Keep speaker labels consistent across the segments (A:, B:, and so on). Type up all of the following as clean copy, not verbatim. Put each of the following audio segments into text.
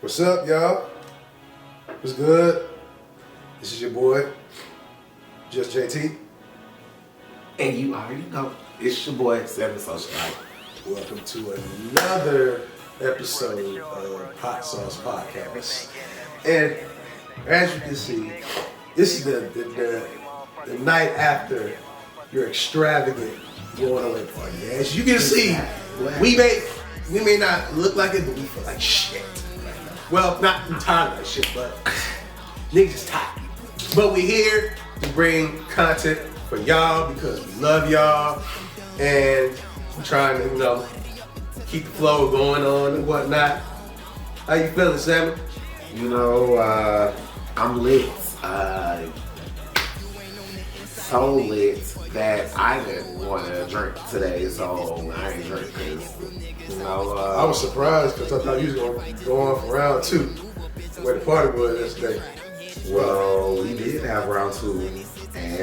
A: What's up, y'all? What's good? This is your boy, Just Jay Tee.
B: And you already know, it's your boy, Sammy Socialite.
A: Welcome to another episode of Hot Sauce Podcast. And as you can see, this is the night after your extravagant going away party. As you can see, we may not look like it, but we feel like shit. Well, not entirely like shit, but niggas is tired. But we here to bring content for y'all because we love y'all and we're trying to, keep the flow going on and whatnot. How you feeling, Sammy?
B: I'm lit. So lit that I didn't want to drink today, so I ain't drinking.
A: I was surprised because I thought you was going to go on for round two, where the party was yesterday.
B: Well, we did have round two, and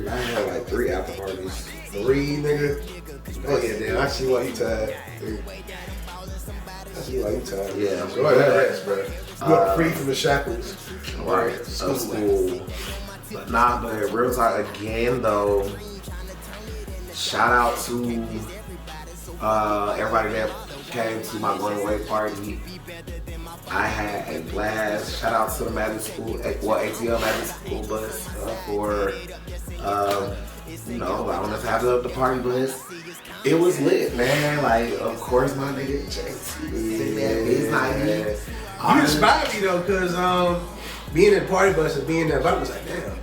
B: I had like 3 after parties.
A: 3, nigga? Oh yeah, damn, I see why you tired. I see why you tired.
B: Yeah,
A: go ahead, rest, bro. You are free from the shackles.
B: Right, school. But real talk again though, shout out to everybody that came to my going away party. I had a blast. Shout out to the Magic School, ATL Magic School bus for, allowing us to have the party bus. It was lit, man. Like, of course, my nigga Jay Tee. It's nice.
A: You inspired me though, cause being in the party bus and being in that vibe was like, damn.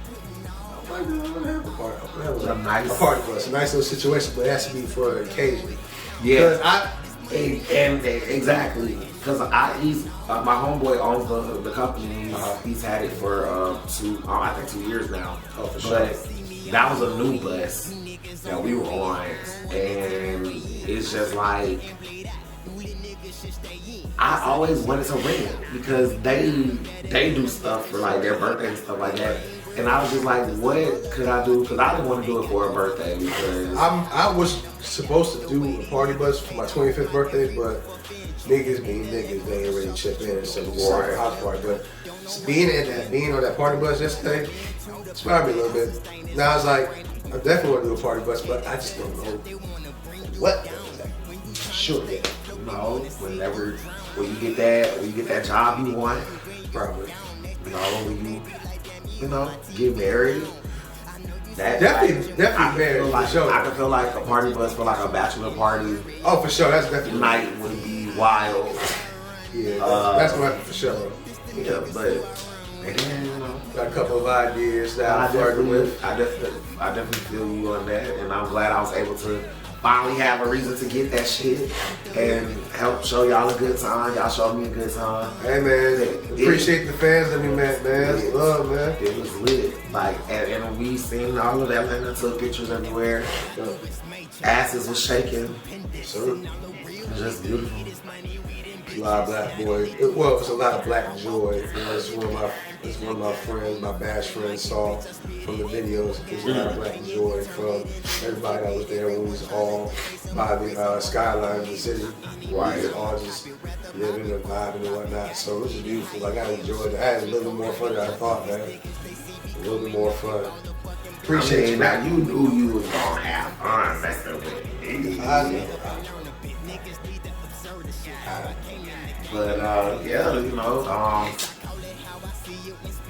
A: I want to have a party. I want to have a party bus, a nice little situation, but it has to be for occasionally.
B: Yeah. Exactly. Because my homeboy owns the company. He's had it for 2 years now.
A: Oh, for sure.
B: But that was a new bus that we were on, and it's just like I always wanted to rent it because they do stuff for like their birthday and stuff like that. And I was just like, what could I do? Because I didn't want to do it for a birthday because
A: I was supposed to do a party bus for my 25th birthday, but niggas being niggas, they ain't really chip in, so we just had a house party. But being on that party bus yesterday inspired me a little bit. Now I was like, I definitely want to do a party bus, but I just don't know what. Sure, yeah.
B: When you get that job you want,
A: probably.
B: When you get married.
A: Definitely married.
B: I can feel like a party bus for like a bachelor party.
A: Oh, for sure. That's definitely
B: night would be wild.
A: Yeah, that's gonna happen for sure.
B: Yeah, but
A: got a couple of ideas that
B: I definitely feel you on that, and I'm glad I was able to finally have a reason to get that shit and help show y'all a good time. Y'all showed me a good time.
A: Hey man, appreciate the fans that we met, man. It's love, man.
B: It was lit. Like, and we seen all of Atlanta, took pictures everywhere. Asses was shaking.
A: Sure.
B: It was just beautiful.
A: A lot of black boys. Well, it's a lot of black joy. It's one of my friends, my best friends saw from the videos. It's a lot of black joy from everybody that was there when we was all by the skyline of the city. Right. We was all just living and vibing and whatnot. So it was just beautiful. Like, I enjoyed it. I had a little bit more fun than I thought, man. A little bit more fun. Appreciate you.
B: Now, you knew you was gonna have fun messing with me.
A: I know.
B: But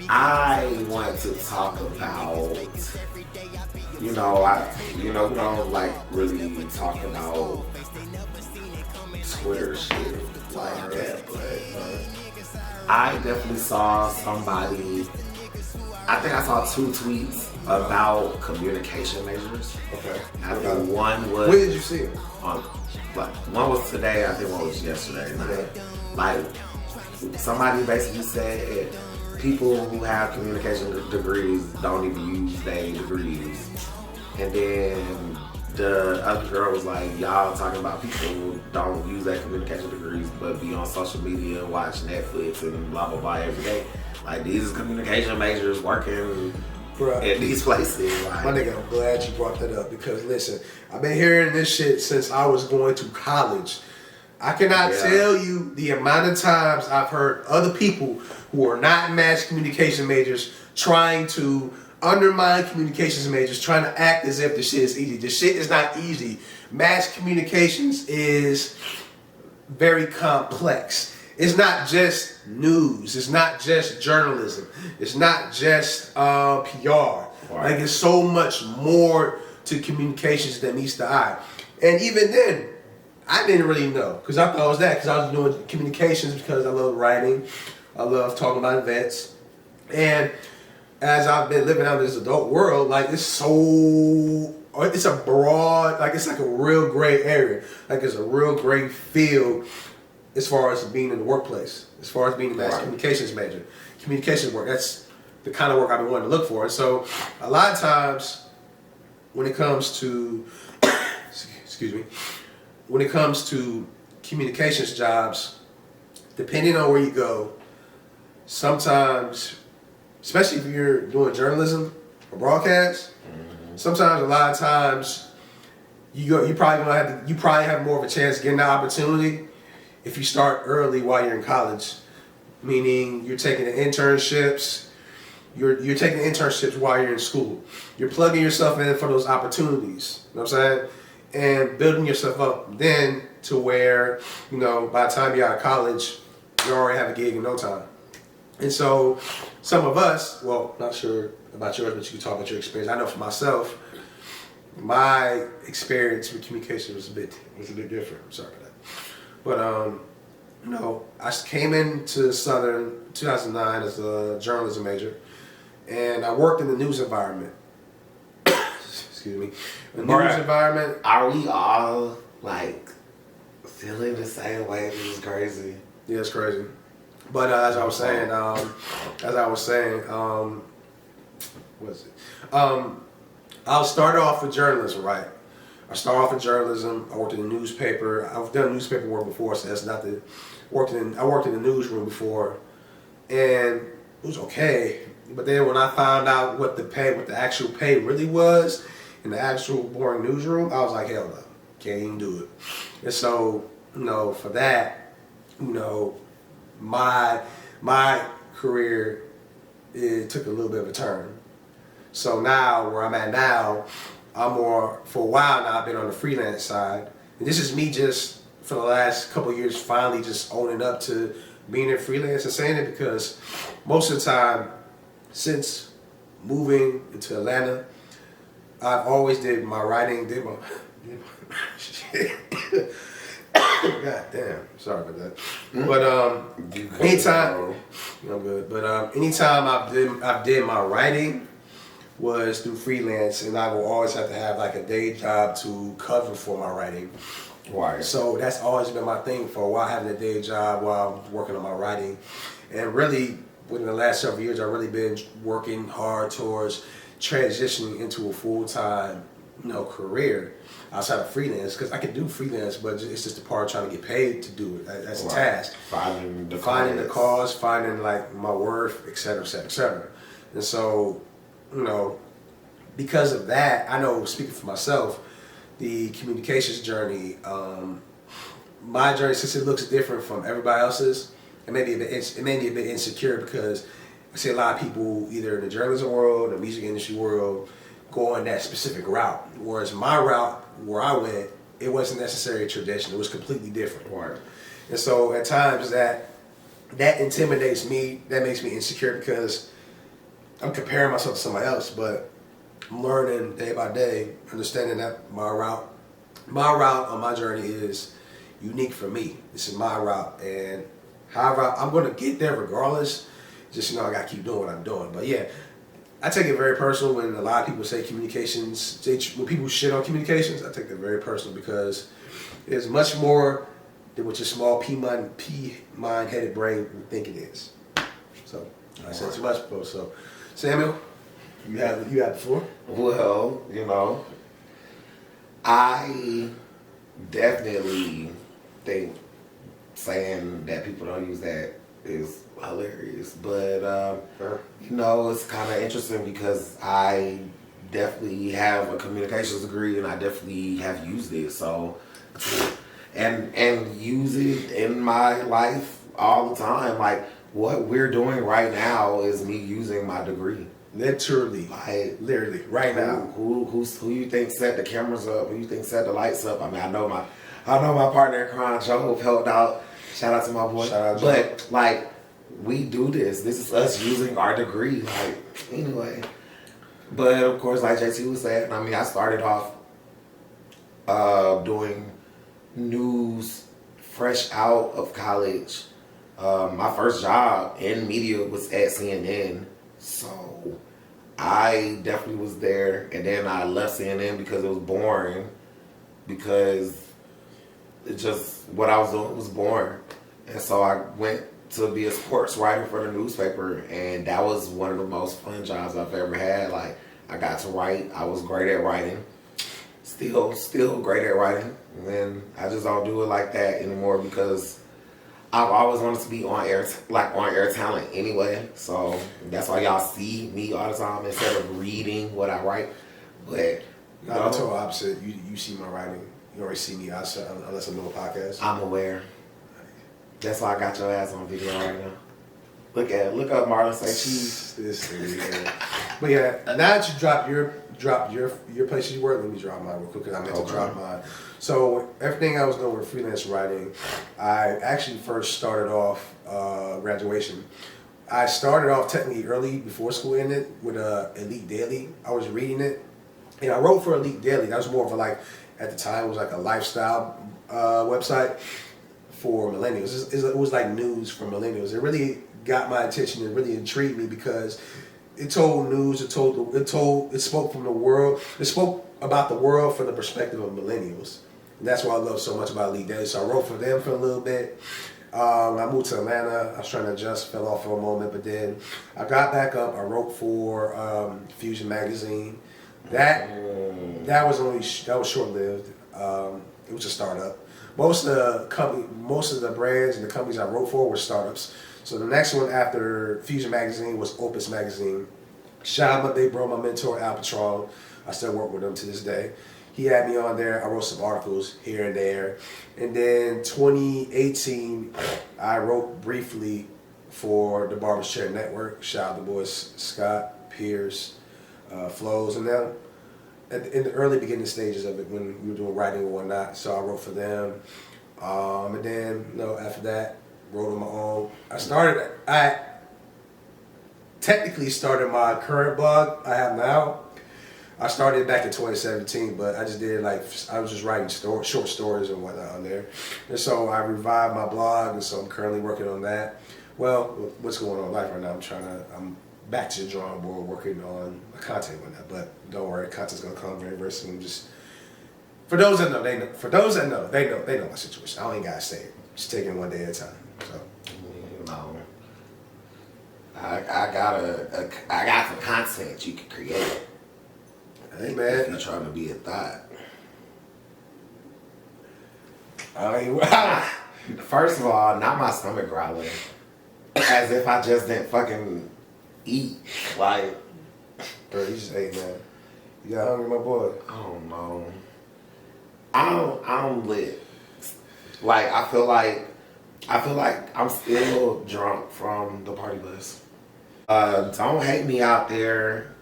B: I want to talk about, we don't like really talk about Twitter shit like that, but I definitely saw somebody, I think I saw 2 tweets about communication measures.
A: Okay.
B: I think one was...
A: When did you see it?
B: One was today, I think one was yesterday night. Like, somebody basically said people who have communication degrees don't even use their degrees. And then the other girl was like, y'all talking about people who don't use their communication degrees but be on social media, watch Netflix and blah, blah, blah every day. Like, these communication majors working at these places. Like,
A: my nigga, I'm glad you brought that up because listen, I've been hearing this shit since I was going to college. I cannot tell you the amount of times I've heard other people who are not mass communication majors trying to undermine communications majors, trying to act as if this shit is easy. This shit is not easy. Mass communications is very complex. It's not just news. It's not just journalism. It's not just PR. Like, it's so much more to communications than meets the eye. And even then, I didn't really know, because I thought it was that, because I was doing communications because I love writing, I love talking about events, and as I've been living out in this adult world, like, it's a broad, like, it's like a real gray area, like, it's a real gray field as far as being in the workplace, as far as being a mass communications major. Communications work, that's the kind of work I've been wanting to look for. And so a lot of times when it comes to, when it comes to communications jobs, depending on where you go, sometimes, especially if you're doing journalism or broadcast, sometimes a lot of times you probably have more of a chance of getting the opportunity if you start early while you're in college. Meaning you're taking the internships, you're taking the internships while you're in school. You're plugging yourself in for those opportunities. You know what I'm saying? And building yourself up then to where, you know, by the time you're out of college, you already have a gig in no time. And so some of us, well, not sure about yours, but you can talk about your experience. I know for myself, my experience with communication was a bit different. I'm sorry about that. But you know, I came into Southern 2009 as a journalism major, and I worked in the news environment. Excuse me. The news environment.
B: Are we all like feeling the same way? This is crazy.
A: Yeah, it's crazy. But as I was saying, what is it? I'll start off with journalism, right? I started off in journalism. I worked in the newspaper. I've done newspaper work before, so that's not the. I worked in the newsroom before, and it was okay. But then when I found out what the actual pay really was in the actual boring newsroom, I was like, hell no, can't even do it. And so, you know, for that, you know, my career, it took a little bit of a turn. So now, where I'm at now, for a while now, I've been on the freelance side. And this is me just, for the last couple of years, finally just owning up to being in freelance and saying it, because most of the time, since moving into Atlanta, I've always did my writing, God damn, sorry about that. But anytime, I'm good. But anytime I've did my writing was through freelance, and I will always have to have like a day job to cover for my writing.
B: Right.
A: So that's always been my thing for a while, having a day job while I'm working on my writing. And really, within the last several years, I've really been working hard towards transitioning into a full-time, you know, career outside of freelance, because I can do freelance, but it's just the part of trying to get paid to do it as a task. Finding the cause, finding like my worth, et cetera, et cetera, et cetera. And so, you know, because of that, I know, speaking for myself, the communications journey, my journey, since it looks different from everybody else's, it may be a bit insecure, because I see a lot of people either in the journalism world, the music industry world, go on that specific route. Whereas my route, where I went, it wasn't necessarily a tradition. It was completely different.
B: Right.
A: And so at times that intimidates me, that makes me insecure, because I'm comparing myself to somebody else, but I'm learning day by day, understanding that my route on my journey is unique for me. This is my route, and however I'm going to get there regardless. Just, you know, I got to keep doing what I'm doing. But yeah, I take it very personal when a lot of people say communications, when people shit on communications, I take that very personal, because it's much more than what your small P-mind-headed brain would think it is. So I said too much, bro. So Samuel, you have the floor.
B: Well, you know, I definitely think saying that people don't use that is hilarious, but you know, it's kind of interesting, because I definitely have a communications degree and I definitely have used it. So and use it in my life all the time. Like what we're doing right now is me using my degree.
A: Literally,
B: like
A: literally, right now.
B: Who you think set the cameras up? Who you think set the lights up? I mean, I know my partner in crime, Joe, helped out. Shout out to my boy.
A: Shout out, Joe.
B: But like, we do this. This is us using our degree. Like anyway, but of course, like JT was saying, I mean, I started off doing news fresh out of college. My first job in media was at CNN, so I definitely was there. And then I left CNN because it was boring, because it just, what I was doing was boring. And so I went to be a sports writer for the newspaper, and that was one of the most fun jobs I've ever had. Like, I got to write. I was great at writing. Still great at writing. And then I just don't do it like that anymore because I've always wanted to be on air, on air talent anyway. So that's why y'all see me all the time instead of reading what I write. But
A: I'm total opposite. You see my writing. You already see me outside unless I'm doing a podcast.
B: I'm aware. That's why I got your ass on video right now. Look up Marlon say cheese.
A: This thing, yeah. But yeah, now that you drop your place you work, let me drop mine real quick because I meant to drop mine. So everything I was doing with freelance writing, I actually first started off graduation. I started off technically early before school ended with Elite Daily. I was reading it, and I wrote for Elite Daily. That was more of a, like, at the time it was like a lifestyle website for millennials. It was like news for millennials. It really got my attention. It really intrigued me because it told news. It spoke from the world. It spoke about the world from the perspective of millennials. And that's what I love so much about Elite Daily. So I wrote for them for a little bit. I moved to Atlanta. I was trying to adjust, fell off for a moment, but then I got back up. I wrote for Fusion Magazine. That was short lived. It was a startup. Most of the brands and the companies I wrote for were startups. So the next one after Fusion Magazine was Opus Magazine. Shout out, they brought my mentor Al Patron. I still work with him to this day. He had me on there. I wrote some articles here and there. And then 2018, I wrote briefly for the Barber's Chair Network. Shout out the boys Scott, Pierce, Flows, and them. In the early beginning stages of it when we were doing writing and whatnot. So I wrote for them. And then, after that, wrote on my own. I technically started my current blog I have now. I started back in 2017, but I just did I was just writing short stories and whatnot on there. And so I revived my blog, and so I'm currently working on that. Well, what's going on in life right now, I'm back to the drawing board working on content and whatnot, but don't worry, content's gonna come very, very soon. Just for those that know, they know. For those that know, they know my situation. I don't even gotta say it. Just taking it one day at a time. So
B: I got some content you can create.
A: Hey man,
B: if you're trying to be a thought. First of all, not my stomach growling. As if I just didn't fucking eat. Like,
A: bro, you just ate, man. You got hungry, my boy?
B: I don't know. I'm lit. Like, I feel like I'm still drunk from the party bus. Don't hate me out there,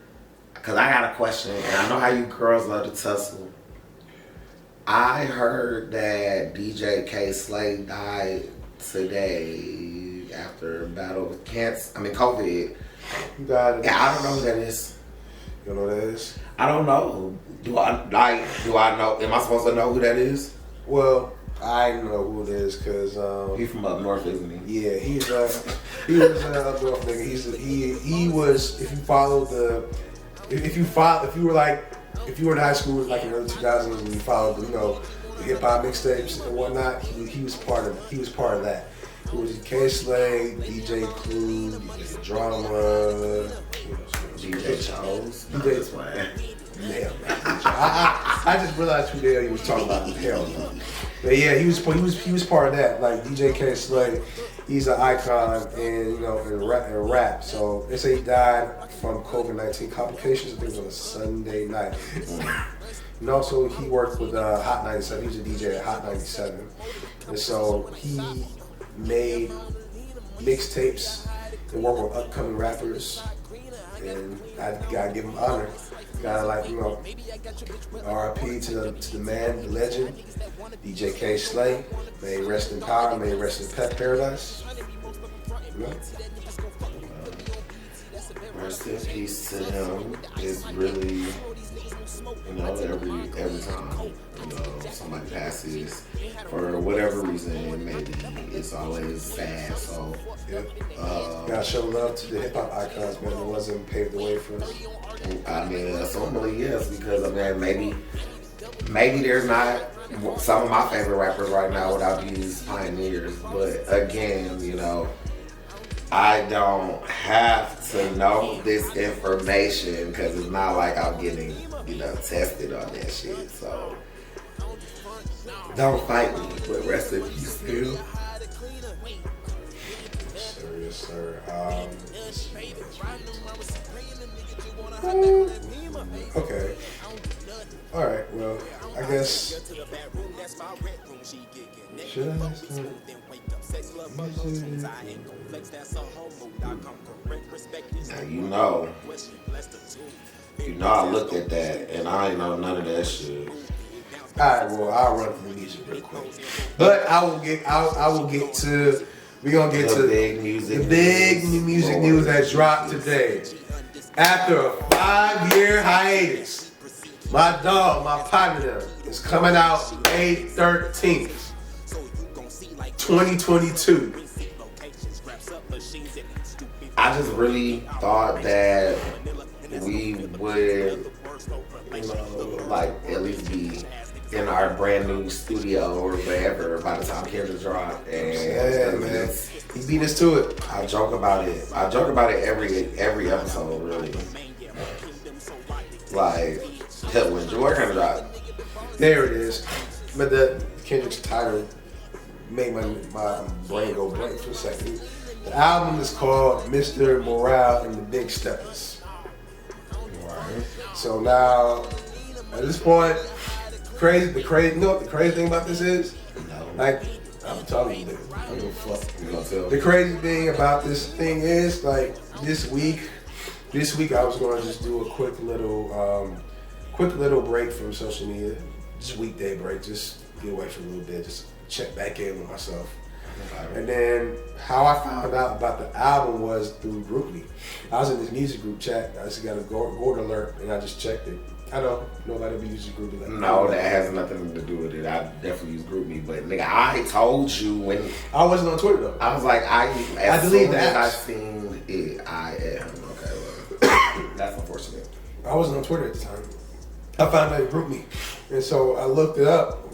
B: because I got a question, and I know how you girls love to tussle. I heard that DJ K Slay died today after a battle with COVID.
A: You got it.
B: Yeah, I don't know who that is.
A: You don't know who that is?
B: I don't know. Do I know? Am I supposed to know who that is?
A: Well, I know who it is because
B: he's from up north, isn't he?
A: Yeah, he was up north nigga. He was. If you were in high school like in the early 2000s and you followed the hip hop mixtapes and whatnot, he was part of that. It was K Slay, DJ Clue, DJ Drama,
B: DJ Chose.
A: DJ Swag. Damn, I just realized who the hell he was talking about. Hell no. But yeah, he was part of that. Like DJ K Slay, he's an icon in rap. So they say he died from COVID-19 complications. I think it was on a Sunday night. And also, he worked with Hot 97. He was a DJ at Hot 97. And so he made mixtapes and worked with upcoming rappers. And I gotta give him honor. Gotta RIP to the man, the legend, DJ K Slay. May he rest in power, may he rest in paradise. You know?
B: Rest in peace to him. It's really, every time, somebody passes for whatever reason, maybe it's always sad. So,
A: gotta show love to the hip hop icons, man. The ones that paved the way for us.
B: I mean, assumably yes, because maybe there's not some of my favorite rappers right now without these pioneers. But again, I don't have to know this information because it's not like I'm getting, tested on that shit. So don't fight me, but rest in peace, dude.
A: Yes, sir. Okay. All right. Well, I guess. Should I start?
B: Now I looked at that and I ain't know none of that shit.
A: Alright, well, I'll run through the music real quick. But I will get to we're gonna get to the big music news that dropped today. After a 5-year hiatus, my dog, my partner, is coming out May 13th, 2022.
B: I just really thought that we would, at least be in our brand new studio or wherever by the time Kendrick dropped. And
A: man, he beat us to it.
B: I joke about it. Every episode, really. When Jordan dropped.
A: There it is. But the Kendrick's title made my brain go blank for a second. The album is called Mr. Morale and the Big Steppers.
B: Right.
A: So now, at this point, the crazy thing about this is, I'm telling you, I don't give a fuck. The crazy thing about this thing is, this week I was going to just do a quick little break from social media, just weekday break, just get away for a little bit, just check back in with myself. And then how I found out about the album was through GroupMe. I was in this music group chat. I just got a Gord alert and I just checked it. I know nobody be using GroupMe.
B: No, that has nothing to do with it. I definitely use GroupMe, but nigga, I told you when
A: I wasn't on Twitter though.
B: I was like, I
A: deleted the apps.
B: I seen it. I am okay. Well, that's unfortunate.
A: I wasn't on Twitter at the time. I found out it GroupMe, and so I looked it up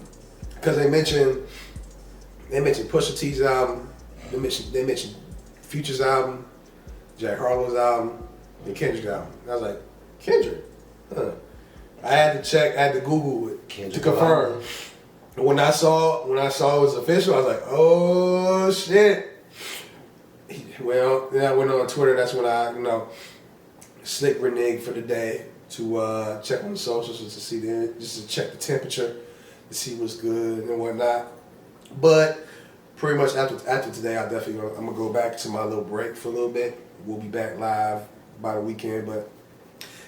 A: because they mentioned Pusha T's album, they mentioned Future's album, Jack Harlow's album, and Kendrick's album. And I was like, Kendrick? Huh. I had to Google it to confirm. And when I saw it was official, I was like, oh shit. Well, then I went on Twitter. That's when I, slick reneged for the day to check on the socials just to check the temperature, to see what's good and whatnot. But pretty much after today, I'm gonna go back to my little break for a little bit. We'll be back live by the weekend, but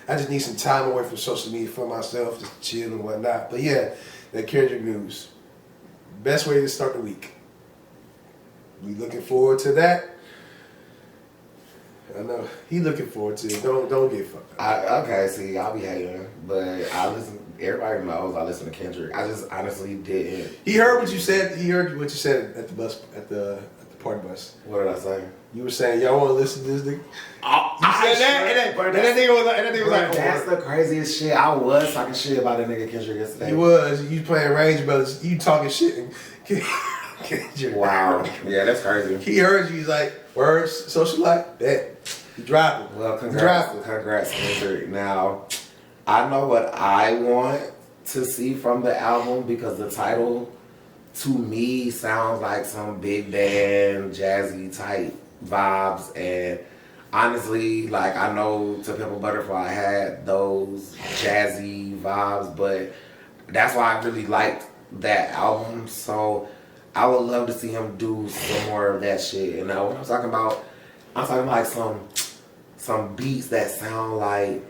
A: I just need some time away from social media for myself, just chill and whatnot. But yeah, that Kendrick news. Best way to start the week. We looking forward to that. I know he looking forward to it. Don't get fucked up.
B: Okay, see, I'll be hating, but I listen. Everybody knows I listen to Kendrick. I just honestly didn't.
A: He heard what you said. He heard what you said at the bus at the party bus.
B: What did I say?
A: You were saying y'all want to listen to this nigga. You said that, and that nigga was like,
B: that's the craziest shit. I was talking shit about that nigga Kendrick yesterday.
A: He was. You playing Range Brothers. You talking shit. And Kendrick.
B: Wow. Yeah, that's crazy.
A: He heard you. He's like, words, socialite, bet. He dropped it.
B: Well, congrats, Kendrick. Now, I know what I want to see from the album because the title, to me, sounds like some big band, jazzy type vibes. And honestly, I know To Pimp a Butterfly had those jazzy vibes, but that's why I really liked that album. So I would love to see him do some more of that shit. And what I'm talking about, like some beats that sound like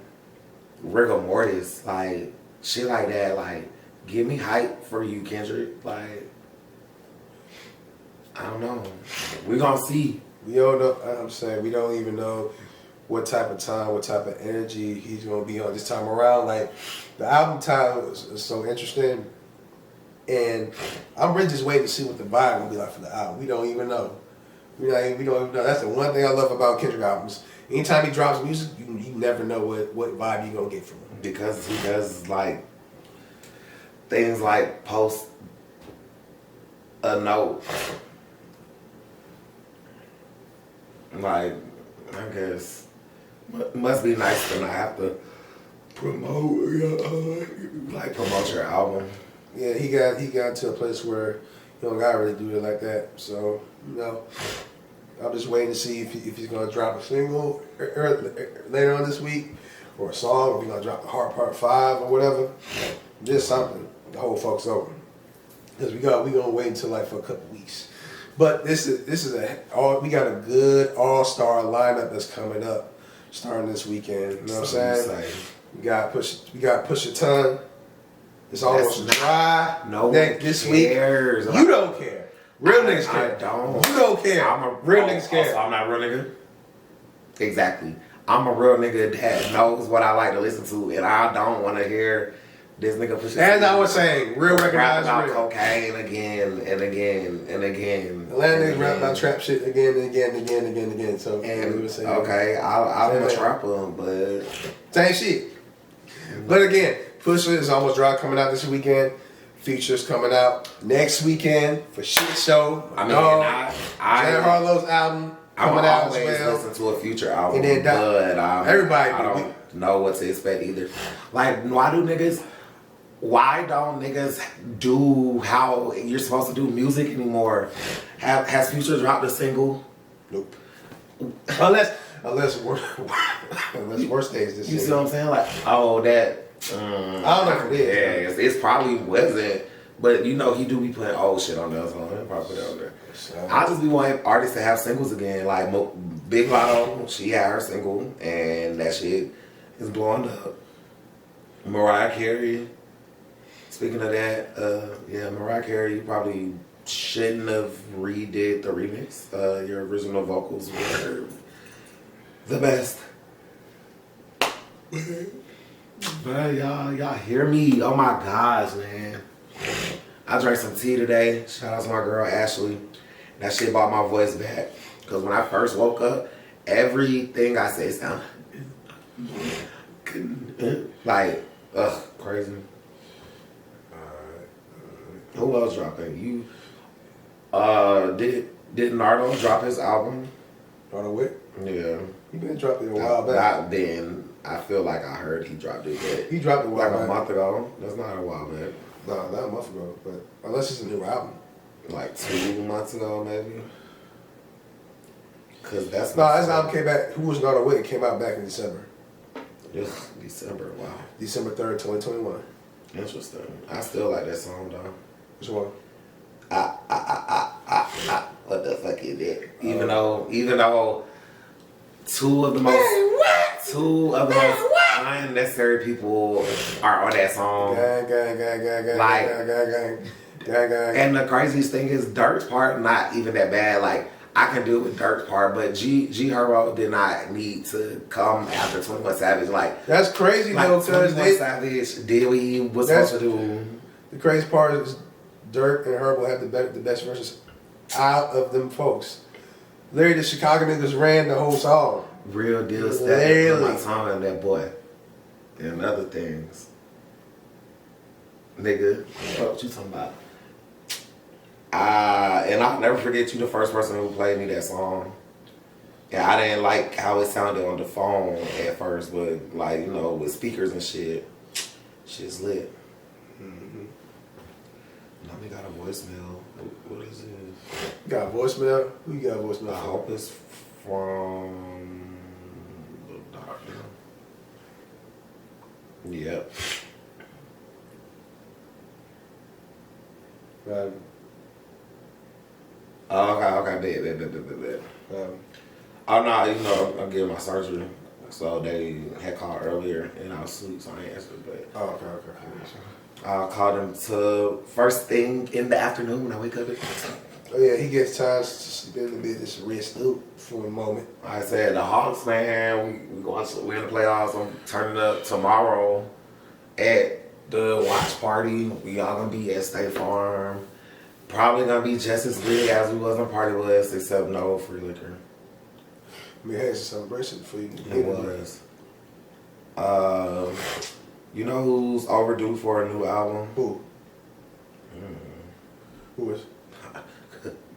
B: rigor mortis, like shit like that. Like, give me hype for you, Kendrick. Like, I don't know. We gonna see.
A: We don't know. I'm saying we don't even know what type of time, what type of energy he's gonna be on this time around. Like, the album time is so interesting, and I'm really just waiting to see what the vibe gonna be like for the album. We don't even know. We don't even know. That's the one thing I love about Kendrick albums. Anytime he drops music, you never know what vibe you gonna get from him.
B: Because he does like things like post a note. Like, I guess must be nice to not have to promote your album.
A: Yeah, he got to a place where you don't gotta really do it like that. So, you know, I'm just waiting to see if he's gonna drop a single later on this week, or a song, or if he's gonna drop the Hard Part 5 or whatever. Just something to hold folks over. Because we gonna wait until like for a couple weeks. But we got a good all-star lineup that's coming up starting this weekend. You know what I'm saying? We got Push a Ton. It's almost dry.
B: No one
A: this week. You don't care. Real niggas care.
B: I don't.
A: You don't care. Real niggas care.
B: Also, I'm not a real nigga. Exactly. I'm a real nigga that knows what I like to listen to, and I don't want to hear this nigga push.
A: That's not what I'm saying. Real
B: rap
A: recognize
B: about
A: real.
B: cocaine again and again and again.
A: Atlanta niggas rap about trap shit again and again and again and again and again. So
B: okay, I'm a trapper, but
A: same shit. But again, Pusha is almost dry coming out this weekend. Features coming out next weekend for Shit Show.
B: I mean,
A: Janet Harlow's album coming out as well.
B: Listen to a Future album,
A: and then
B: but
A: everybody.
B: I don't know what to expect either. Like, why don't niggas do how you're supposed to do music anymore? Has Future dropped a single?
A: Nope. Unless worst days this year.
B: You see what I'm saying? Like, oh, that.
A: I don't know if it is.
B: Yeah, it's probably wasn't. But you know, he do be putting old shit on there, so he'll probably put it on there. I just be wanting artists to have singles again. Like Big Lotto, she had her single, and that shit is blowing up. Mariah Carey. Speaking of that, Mariah Carey, you probably shouldn't have redid the remix. Your original vocals were the best. But y'all hear me? Oh my gosh, man. I drank some tea today. Shout out to my girl Ashley. That shit brought my voice back. Because when I first woke up, everything I say sounded like, crazy. Who else dropping? You did Nardo drop his album?
A: Nardo Wick?
B: Yeah.
A: He been dropping it a while back.
B: Not then. I feel like I heard he dropped it. But
A: he dropped it a while
B: like
A: back.
B: A month ago. That's not a while back.
A: No, not a month ago. But unless it's a new album.
B: Like 2 months ago, maybe. Cause that's
A: no. This album came back. Who was Nardo Wick? It came out back in December.
B: December. Wow.
A: December 3rd, 2021.
B: Interesting. I still like that song though.
A: Which one?
B: What the fuck is it? Even though two of the most unnecessary people are on that song. Gang. And the craziest thing is Dirk's part not even that bad. Like, I can do it with Dirk's part, but G Herbo did not need to come after 21 Savage. Like,
A: that's crazy
B: like,
A: though, because
B: 21 Savage did what he was supposed to do.
A: The crazy part is Dirk and Herbo had the best verses out of them folks. Literally, the Chicago niggas ran the whole song.
B: Real deal stuff. My song on that boy. And other things. Nigga, what you talking about? And I'll never forget you the first person who played me that song. Yeah, I didn't like how it sounded on the phone at first, but like, you know, with speakers and shit, shit's lit. Mm-hmm. Now we got a voicemail. What is it?
A: You got a voicemail? Who you got a voicemail?
B: I hope it's from the doctor. Yep. Okay, bet. Oh no, you know, I'm getting my surgery. So they had called earlier and I was asleep, so I ain't answered. But
A: okay.
B: I'll call them to first thing in the afternoon when I wake up.
A: Oh yeah, he gets time to sleep in a little bit, just rest up for a moment.
B: Like I said, the Hawks, man, we're in the playoffs. I'm turning up tomorrow at the watch party. We all gonna be at State Farm. Probably gonna be just as big as we was on Party West, except no free liquor.
A: I mean, it's a celebration for you.
B: It was. You know who's overdue for a new album?
A: Who? Who is?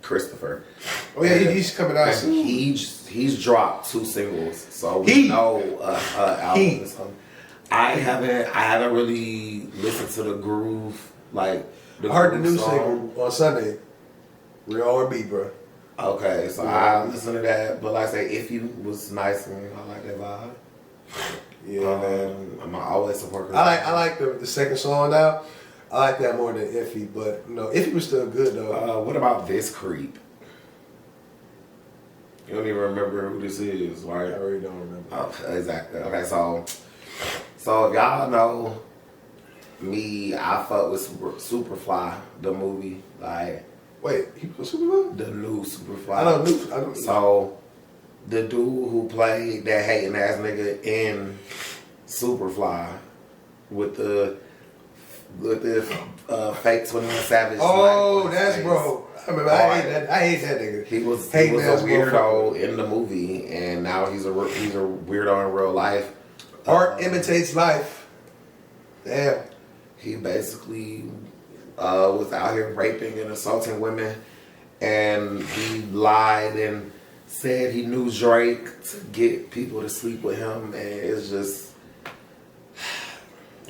B: Christopher.
A: Oh yeah, he's coming out soon.
B: He's dropped 2 singles, so we know album is coming. I haven't really listened to the groove like.
A: I heard the new single on Sunday. Real R&B, bro.
B: Okay, so I listened to that, but like I say, If You was nice and I like that vibe.
A: Yeah, man.
B: I'm always support.
A: I like the second song now. I like that more than Iffy, but no, Iffy was still good though.
B: What about This Creep? You don't even remember who this is, right?
A: I really don't remember.
B: Oh, exactly. Okay, so if y'all know me, I fuck with Superfly, the movie, like.
A: Wait, he was Superfly?
B: The new Superfly.
A: I don't know.
B: So, the dude who played that hating ass nigga in Superfly with the fake 21 Savage.
A: Oh, that's bro. I remember. I hate that nigga.
B: He was a weirdo in the movie, and now he's a weirdo in real life.
A: Art imitates life. Damn.
B: He basically was out here raping and assaulting women, and he lied and said he knew Drake to get people to sleep with him, and it's just,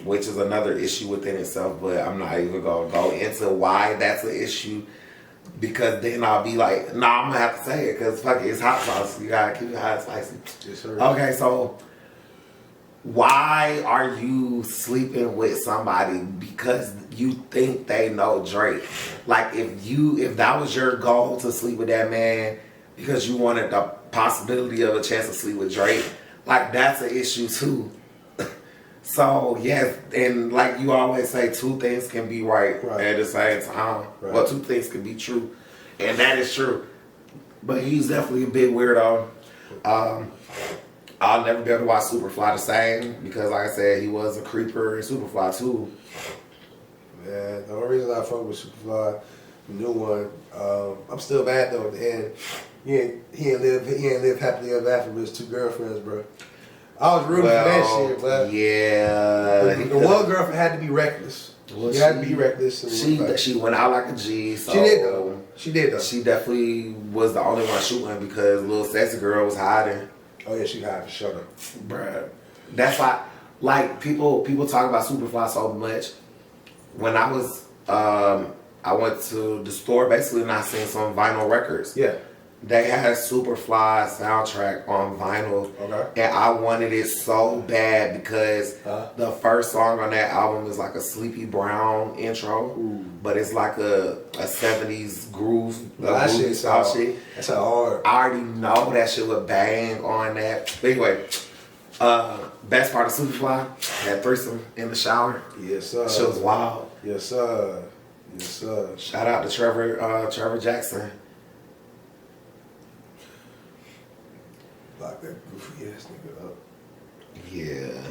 B: which is another issue within itself, but I'm not even gonna go into why that's an issue, because then I'll be like, nah, I'm gonna have to say it, because fuck it, it's hot sauce, you gotta keep it hot and spicy.
A: Yes, sir. Okay,
B: so why are you sleeping with somebody because you think they know Drake? Like if that was your goal to sleep with that man because you wanted the possibility of a chance to sleep with Drake, like that's an issue too. So yes, and like you always say, 2 things can be right at the same time. Right. Well, 2 things can be true, and that is true. But he's definitely a big weirdo. I'll never be able to watch Superfly the same because, like I said, he was a creeper in Superfly too.
A: Yeah, the only reason I fuck with Superfly, the new one, I'm still mad though. At the end, he ain't live happily ever after with his 2 girlfriends, bro. I was rooting for that shit, but
B: yeah,
A: the one girlfriend had to be reckless. She had to be reckless.
B: And she went out like a G. So
A: She did though.
B: She definitely was the only one shooting because little sexy girl was hiding.
A: Oh yeah, she hiding for sure.
B: Bruh. That's why, like people talk about Superfly so much. When I was, I went to the store basically and I seen some vinyl records.
A: Yeah.
B: They had a Superfly soundtrack on vinyl.
A: Okay.
B: And I wanted it so bad because the first song on that album is like a Sleepy Brown intro. Ooh. But it's like a 70s groove.
A: That shit. That's hard.
B: I already know that shit would bang on that. But anyway, best part of Superfly, that threesome in the shower.
A: Yes, sir.
B: Shit was wild.
A: Yes, sir. Yes, sir.
B: Shout out to Trevor Jackson.
A: Lock that goofy ass nigga up.
B: Yeah.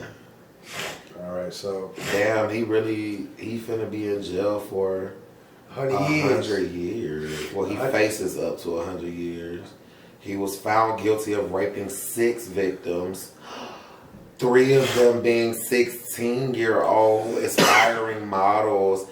A: Alright, so.
B: Damn, he finna be in jail for 100 years. Well, he faces up to 100 years. He was found guilty of raping 6 victims, 3 of them being 16-year-old aspiring models,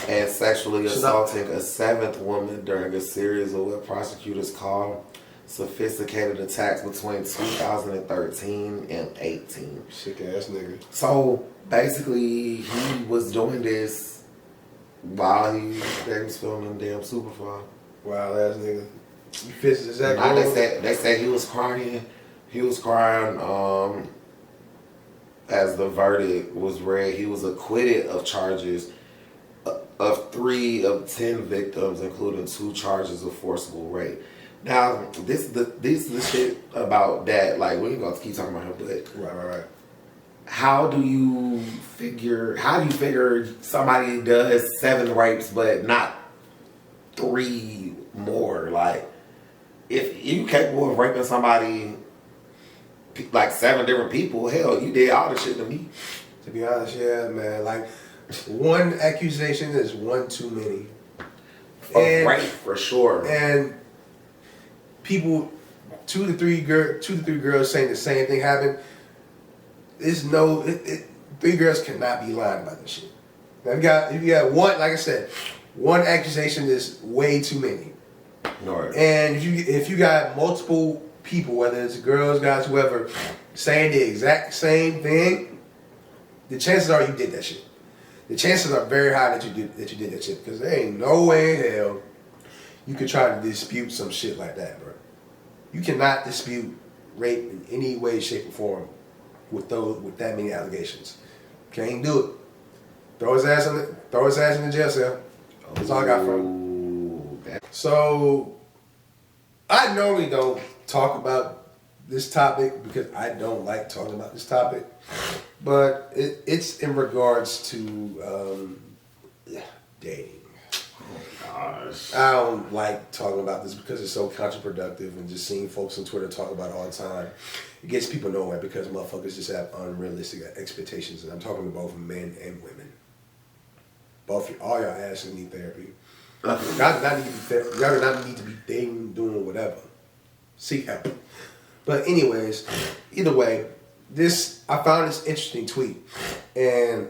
B: and sexually assaulting a 7th woman during a series of what prosecutors call sophisticated attacks between 2013 and 18.
A: Sick ass nigga.
B: So basically, he was doing this while he was filming damn Superfly.
A: Wow, ass nigga. He fits his exact
B: role. They said he was crying. He was crying as the verdict was read. He was acquitted of charges of 3 of 10 victims, including 2 charges of forcible rape. Now, this is the shit about that. Like, we ain't gonna keep talking about him, but
A: Right.
B: how do you figure somebody does 7 rapes but not 3 more? Like, if you capable of raping somebody like 7 different people, hell, you did all the shit to me.
A: To be honest, yeah, man. Like, one accusation is one too many.
B: Rape for sure.
A: And people, 2 to 3 girls saying the same thing happened. There's no, 3 girls cannot be lying about this shit. Now, if you got one, like I said, one accusation is way too many.
B: Right.
A: And if you got multiple people, whether it's girls, guys, whoever, saying the exact same thing, the chances are you did that shit. The chances are very high that you did that shit, because there ain't no way in hell you could try to dispute some shit like that, bro. You cannot dispute rape in any way, shape, or form with that many allegations. Can't do it. Throw his ass in the jail cell. That's all I got for him. So I normally don't talk about this topic because I don't like talking about this topic, but it's in regards to dating.
B: Oh gosh.
A: I don't like talking about this because it's so counterproductive, and just seeing folks on Twitter talk about it all the time, it gets people nowhere because motherfuckers just have unrealistic expectations, and I'm talking to both men and women. All y'all asses need therapy. Y'all do not need to be dating, doing whatever. Seek help. But anyways, either way, I found this interesting tweet, and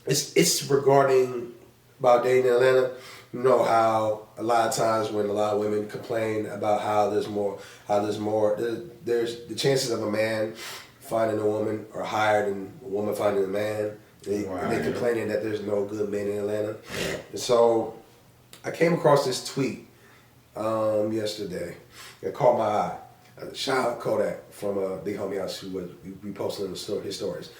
A: it's regarding about dating in Atlanta. You know how a lot of times when a lot of women complain about how there's the chances of a man finding a woman are higher than a woman finding a man. They're complaining that there's no good men in Atlanta. And so I came across this tweet yesterday. It caught my eye. Shout out Kodak from Big Homie House, who was reposting his stories.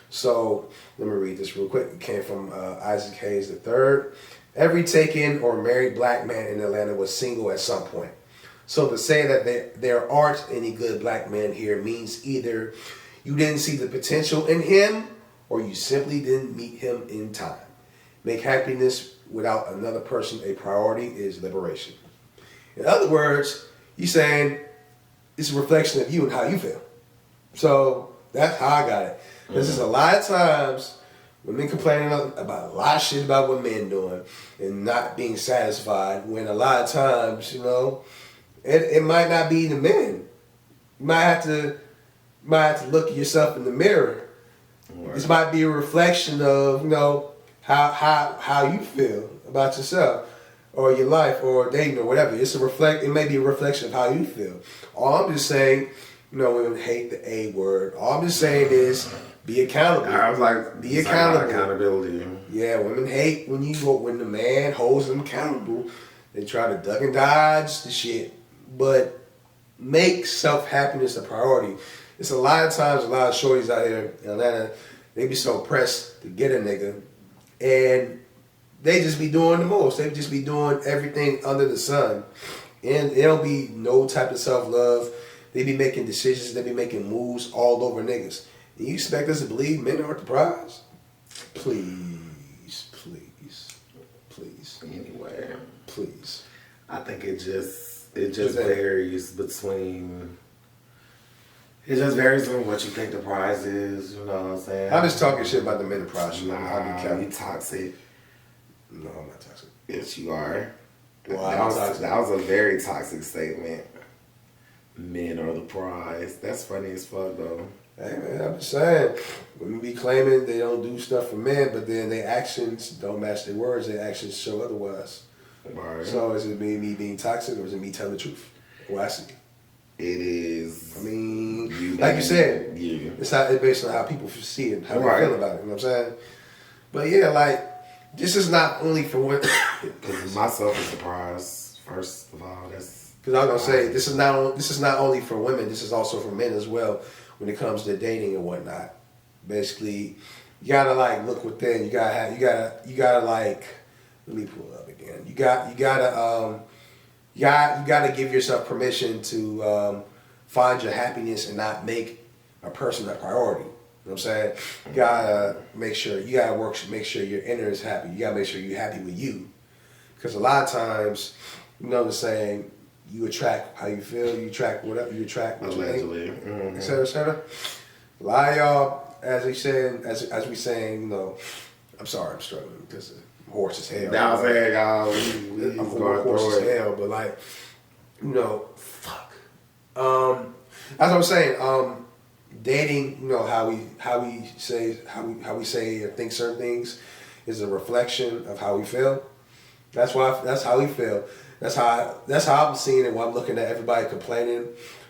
A: So let me read this real quick. It came from Isaac Hayes III. Every taken or married black man in Atlanta was single at some point. So to say that there aren't any good black men here means either you didn't see the potential in him or you simply didn't meet him in time. Make happiness without another person a priority is liberation. In other words, he's saying it's a reflection of you and how you feel. So that's how I got it. Because there's a lot of times women complaining about a lot of shit about what men doing and not being satisfied, when a lot of times, it might not be the men. You might have to look at yourself in the mirror. Right. This might be a reflection of, how you feel about yourself or your life or dating or whatever. It may be a reflection of how you feel. All I'm just saying, women hate the A word. All I'm just saying is be accountable.
B: I was like,
A: be accountable.
B: Accountability.
A: Yeah, women hate when the man holds them accountable. They try to duck and dodge the shit, but make self-happiness a priority. It's a lot of times, a lot of shorties out here in Atlanta, they be so pressed to get a nigga, and they just be doing the most. They just be doing everything under the sun, and there'll be no type of self-love. They be making decisions. They be making moves all over niggas. And you expect us to believe men aren't the prize? Please.
B: Anyway,
A: please.
B: I think it just varies between. It just varies on what you think the prize is. You know what I'm saying?
A: I'm just talking shit about the men in prize.
B: Nah, you toxic.
A: No, I'm not toxic.
B: Yes, you are.
A: Well,
B: that was a very toxic statement. Men are the prize. That's funny as fuck, though.
A: Hey, man, I'm just saying. Women be claiming they don't do stuff for men, but then their actions don't match their words. Their actions show otherwise.
B: Right.
A: So is it me being toxic, or is it me telling the truth? Well, I see.
B: It is.
A: I mean, like you said,
B: yeah.
A: It's based on how people see it and how they feel about it. You know what I'm saying? But yeah, this is not only for women.
B: Because myself is surprised. First of all, that's.
A: Because I was gonna say this is not only for women. This is also for men as well. When it comes to dating and whatnot, basically, you gotta look within. You gotta let me pull it up again. You gotta give yourself permission to find your happiness and not make a person a priority. You know what I'm saying? You gotta make sure make sure your inner is happy. You gotta make sure you're happy with you. Because a lot of times, you know the saying, you attract how you feel, you attract whatever you attract, what you think, et cetera, et cetera. A lot of y'all, as we saying, you know, I'm sorry, I'm struggling because I'm hoarse as hell.
B: That was saying, y'all,
A: I'm hoarse as hell, but like, you know, fuck. That's what I'm saying. Dating, you know, how we say or think certain things is a reflection of how we feel. That's how we feel. That's how I'm seeing it when I'm looking at everybody complaining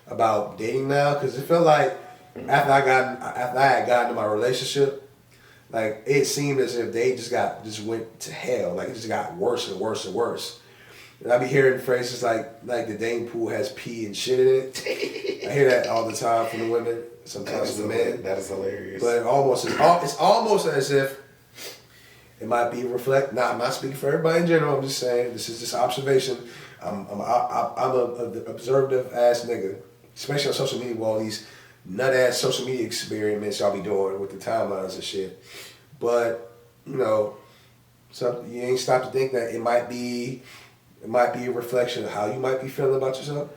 A: about dating now. Because it felt like after I had gotten into my relationship, like it seemed as if they just went to hell. Like it just got worse and worse and worse. And I be hearing phrases like the dating pool has pee and shit in it. I hear that all the time from the women. Sometimes from the men.
B: That is hilarious.
A: But it's almost as if it might be I'm not speaking for everybody in general. I'm just saying this is just observation. I'm a observative ass nigga, especially on social media with all these nut ass social media experiments y'all be doing with the timelines and shit. But you know, you ain't stop to think that it might be a reflection of how you might be feeling about yourself.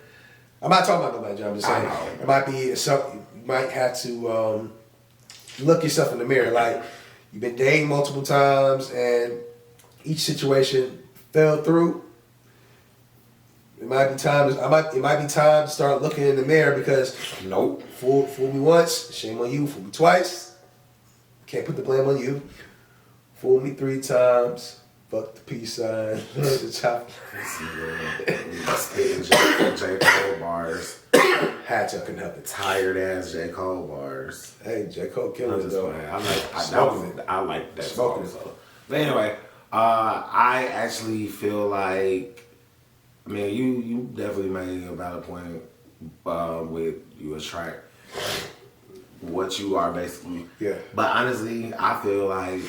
A: I'm not talking about nobody, John. I'm just saying it might be something. You might have to look yourself in the mirror. Like you've been dating multiple times, and each situation fell through. It might be time. It might be time to start looking in the mirror because fool me once, shame on you. Fool me twice, can't put the blame on you. Fool me 3 times. Fuck the peace sign. The chop.
B: Spitting J. Cole bars.
A: Had to, couldn't help it.
B: Tired ass J. Cole bars.
A: Hey, J. Cole killing it though.
B: I like that song. So. But anyway, I actually feel like, man, you definitely made a valid point with you attract what you are basically.
A: Yeah.
B: But honestly, I feel like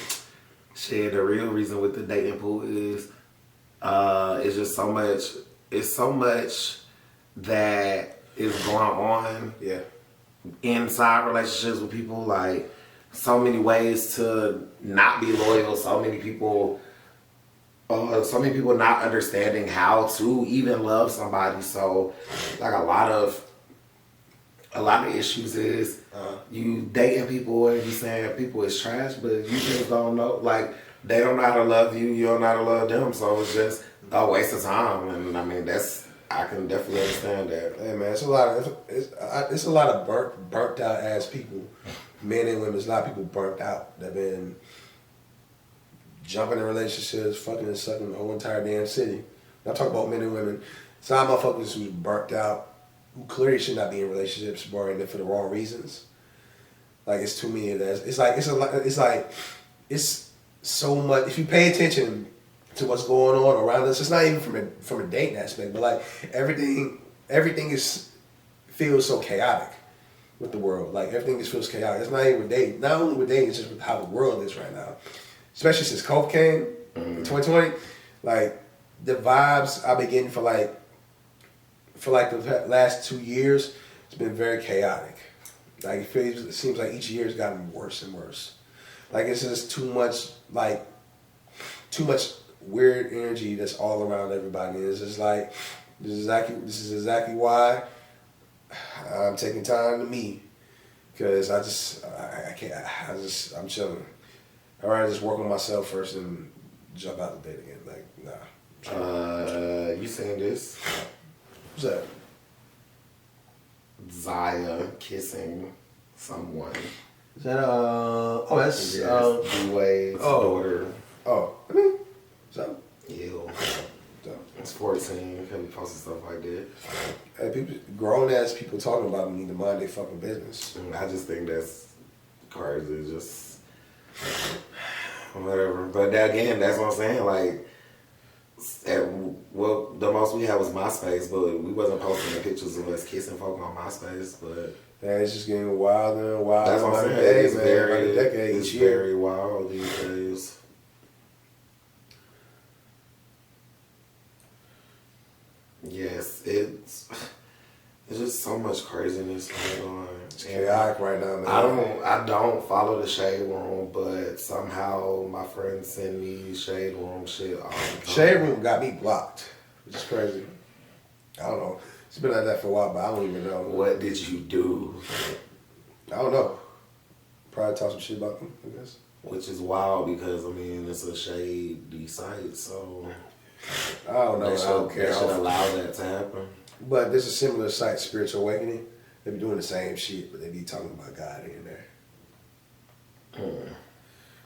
B: shit, the real reason with the dating pool is it's just so much. It's so much that is going on inside relationships with people. Like so many ways to not be loyal. So many people not understanding how to even love somebody. So like a lot of issues is you dating people and you saying people is trash, but you just don't know. Like they don't know how to love you. You don't know how to love them. So it's just a waste of time. And I mean I can definitely understand that.
A: Hey man, it's a lot of burnt out ass people, men and women. There's a lot of people burnt out that been jumping in relationships, fucking and sucking the whole entire damn city. I'm talking about men and women. Some motherfuckers who's burnt out, who clearly should not be in relationships, but are for the wrong reasons. Like it's too many of that. It's so much. If you pay attention to what's going on around us, it's not even from a dating aspect, but like everything feels so chaotic with the world. Like everything just feels chaotic. It's not even with dating. Not only with dating, it's just with how the world is right now. Especially since COVID came in 2020, like the vibes I've been getting for the last 2 years, it's been very chaotic. Like it seems like each year has gotten worse and worse. Like it's just too much weird energy that's all around everybody. It's just like this is exactly why I'm taking time to me, because I'm chilling. I'd rather just work on myself first and jump out the date again. Like nah.
B: You saying this?
A: What's that?
B: Zaya kissing someone.
A: Is that that's
B: D-Wade's daughter.
A: Oh, I mean, so
B: ew. It's 14. Can't be posting stuff like that.
A: Hey, people, grown ass people talking about me need to mind their fucking business.
B: I just think that's crazy. Just whatever. But again, that's what I'm saying. Like, the most we had was MySpace, but we wasn't posting the pictures of us kissing folk on MySpace. But
A: yeah, it's just getting wilder and wilder.
B: That's what I'm saying.
A: Days,
B: it's
A: man. It's
B: very wild these days. There's just so much craziness going on.
A: It's chaotic right now, man.
B: I don't follow the Shade Room, but somehow my friends send me Shade Room shit all the time.
A: Shade Room got me blocked, which is crazy. I don't know. It's been like that for a while, but I don't even know.
B: What did you do?
A: I don't know. Probably talk some shit about them, I guess.
B: Which is wild because, I mean, it's a shady site, so...
A: I don't know.
B: They should allow that to happen.
A: But there's a similar site, Spiritual Awakening. They be doing the same shit, but they be talking about God in there.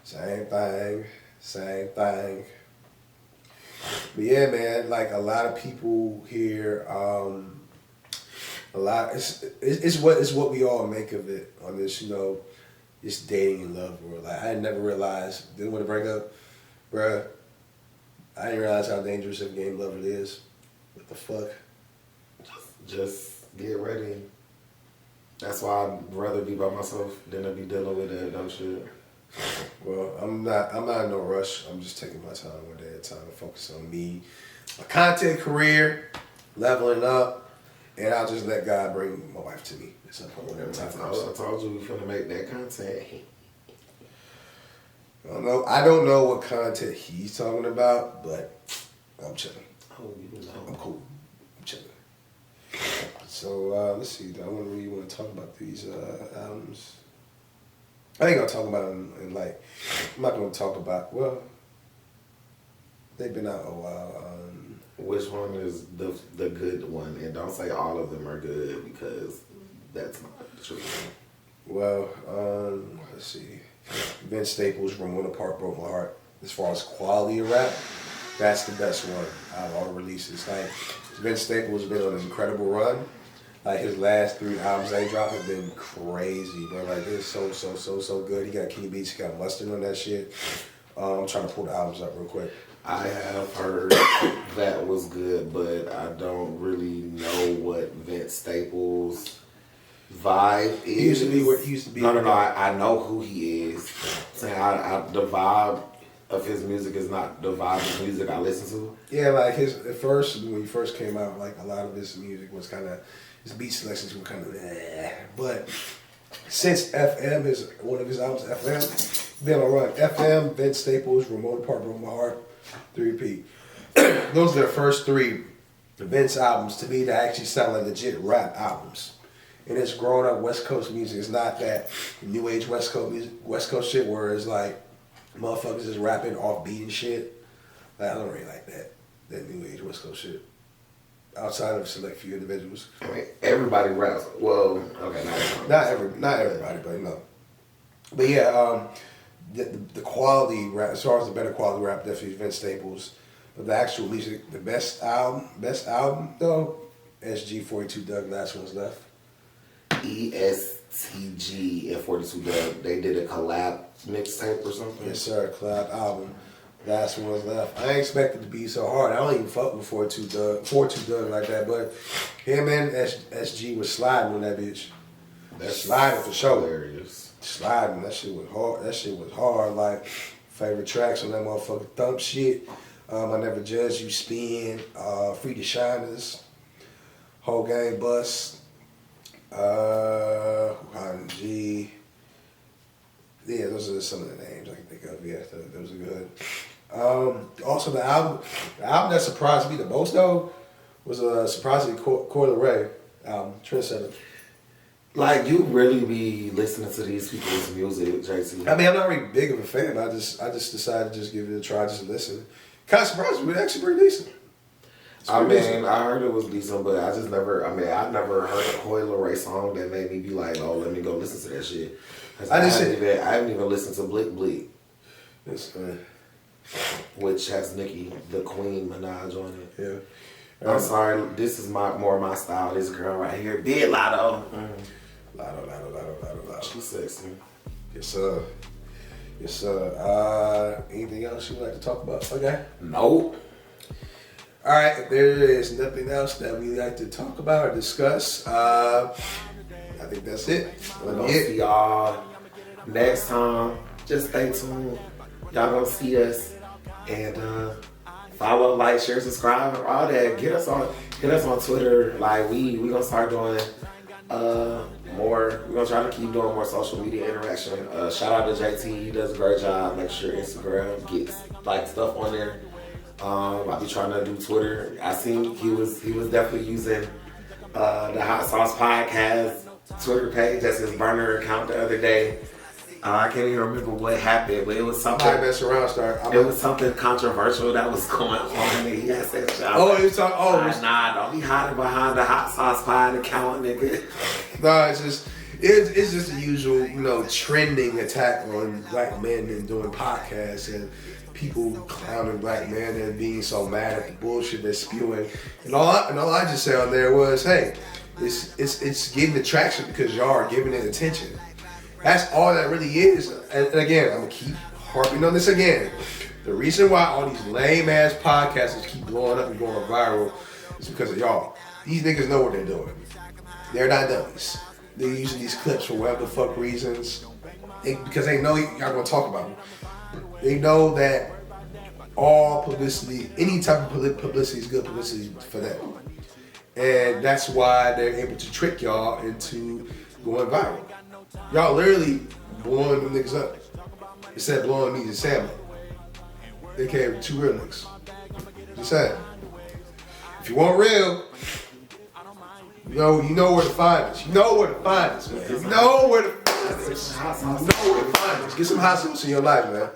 A: Same thing. But yeah, man, like a lot of people here, it's what we all make of it on this, you know, this dating and love world. Like I never realized, didn't want to break up, bruh. I didn't realize how dangerous of a game love it is. What the fuck?
B: Just get ready. That's why I'd rather be by myself than to be dealing with that dumb shit.
A: Well, I'm not in no rush. I'm just taking my time one day at a time and focus on me, my content career, leveling up, and I'll just let God bring my wife to me at some point whenever time comes.
B: I told you we finna make that content.
A: I don't know what content he's talking about, but I'm chilling.
B: Oh, you know.
A: I'm cool. I'm chilling. So let's see. Do I really want to talk about these albums? I think I'll talk about them in like. I'm not going to talk about. Well, they've been out a while.
B: Which one is the good one? And don't say all of them are good because that's not the truth.
A: Well, let's see. Vince Staples, Ramona Park broke my heart. As far as quality of rap, that's the best one out of all the releases. Like Vince Staples has been on an incredible run. Like his last 3 albums they dropped have been crazy, bro. Like it's so good. He got Key Beats, he got Mustard on that shit. I'm trying to pull the albums up real quick.
B: I have heard that was good, but I don't really know what Vince Staples' vibe is.
A: He used to be what he used to be.
B: No. I know who he is. Saying the vibe of his music is not the vibe of music I listen to.
A: Yeah, like when he first came out, like a lot of his music was kind of, his beat selections were kind of, but since FM is one of his albums, FM, been on a run. FM, Vince Staples, Ramona Park broke my heart, 3P. Those are the first 3 Vince albums to me that actually sound like legit rap albums. And it's grown up West Coast music. It's not that new age West Coast music, West Coast shit where it's like motherfuckers is rapping off beat and shit. Like I don't really like that new age West Coast shit. Outside of select few individuals.
B: I mean, everybody raps. Well, okay,
A: not everybody, but no. But yeah, the quality rap, as far as the better quality rap, definitely Vince Staples. But the actual music, the best album though, SG42 Doug, Last One's Left.
B: ESTG and 42 Doug, they did a collab mixtape or something?
A: Yes, sir, collab album. Last One's Left. I ain't expect it to be so hard. I don't even fuck with 42 Doug like that, but him and SG was sliding on that bitch. That's sliding for sure. Hilarious. Sliding, that shit was hard. Like, favorite tracks on that motherfucking Thump shit. I Never Judge You, Spin, Free the Shiners, Whole Game Bust. G. Yeah, those are some of the names I can think of. Yeah, those are good. Also, the album that surprised me the most though was surprisingly Coi Leray album, Trendsetter.
B: Like you really be listening to these people's music, JC?
A: I mean, I'm not really big of a fan. I just decided to just give it a try, just to listen. Kind of surprised me. It's actually pretty decent.
B: I heard it was decent, but I never heard a Coi Leray song that made me be like, oh, let me go listen to that shit. I haven't even listened to Blick Blick.
A: Yes,
B: which has Nicki, the Queen Minaj on it.
A: Yeah.
B: I'm sorry, this is more my style. This girl right here, Big Lotto.
A: Lotto.
B: She's sexy.
A: Yes, sir. Yes, sir. Anything else you'd like to talk about? Okay.
B: Nope.
A: All right, if there is nothing else that we like to talk about or discuss, I think that's it.
B: We'll see y'all next time. Just stay tuned. Y'all gonna see us. And follow, like, share, subscribe, all that. Get us on hit us on Twitter. Like we gonna start doing more. We're gonna try to keep doing more social media interaction. Shout out to JT, he does a great job. Make sure Instagram gets like stuff on there. I'll be trying to do Twitter. I seen he was definitely using the Hot Sauce Podcast Twitter page as his burner account the other day. I can't even remember what happened, but it was something.
A: Mess around,
B: it was something controversial that was going on, and he had said,
A: he was talking.
B: Nah, don't be hiding behind the Hot Sauce Pod account, nigga.
A: Nah, it's just the usual, trending attack on black men and doing podcasts and people clowning black men and being so mad at the bullshit they're spewing. And all I just said on there was, hey, it's getting the traction because y'all are giving it attention. That's all that really is. And again, I'm gonna keep harping on this again. The reason why all these lame ass podcasters keep blowing up and going viral is because of y'all. These niggas know what they're doing. They're not dummies. They're using these clips for whatever the fuck reasons. Because they know y'all gonna talk about them. They know that all publicity, any type of publicity is good publicity for them. And that's why they're able to trick y'all into going viral. Y'all literally blowing them niggas up. Instead of blowing me and Sammy. They came with 2 real niggas. Just saying. If you want real, you know where to find us. You know where to find us, man. You know where to find us. You know where to find us. Get some hot sauce in your life, man.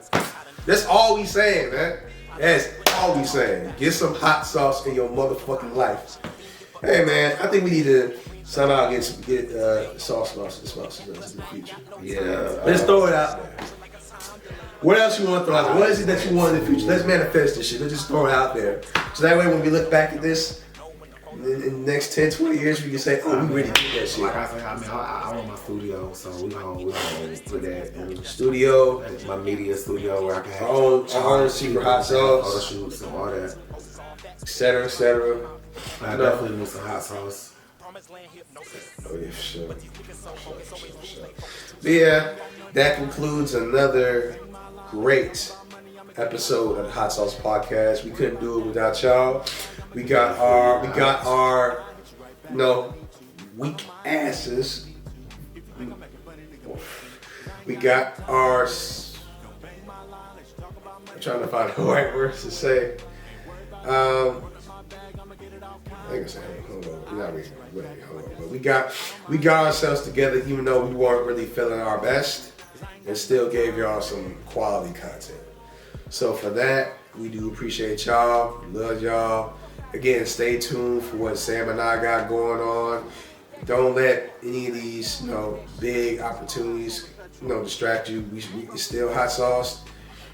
A: That's all we saying, man. That's all we saying. Get some hot sauce in your motherfucking life. Hey, man, I think we need to somehow get sauce sponsors in the future.
B: Yeah.
A: Let's throw it out there. What else you want to throw out there? What is it that you want in the future? Let's manifest this shit. Let's just throw it out there. So that way when we look back at this, in the next 10, 20 years, we can say, oh, we really did that shit.
B: Like I said, I want my studio, so we gonna put that in the
A: studio.
B: My media studio where I can have
A: our own secret hot sauce.
B: Photo shoots and all that.
A: Et cetera, et cetera.
B: I definitely need some hot sauce.
A: Oh yeah, for sure. But yeah, that concludes another great episode of the Hot Sauce Podcast. We couldn't do it without y'all. We got our weak asses. We got our. I'm trying to find the right words to say. I ain't gonna say hungover. We're not really hungover, but we got ourselves together, even though we weren't really feeling our best, and still gave y'all some quality content. So for that, we do appreciate y'all. Love y'all. Again, stay tuned for what Sam and I got going on. Don't let any of these, big opportunities, distract you. It's still hot sauce.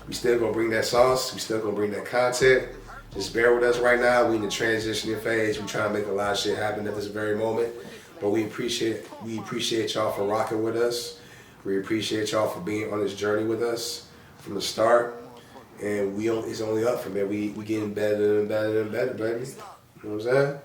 A: We still gonna bring that sauce. We still gonna bring that content. Just bear with us right now. We in the transitioning phase. We trying to make a lot of shit happen at this very moment. But we appreciate y'all for rocking with us. We appreciate y'all for being on this journey with us from the start. And it's only up from there. We getting better and better and better, baby. You know what I'm saying?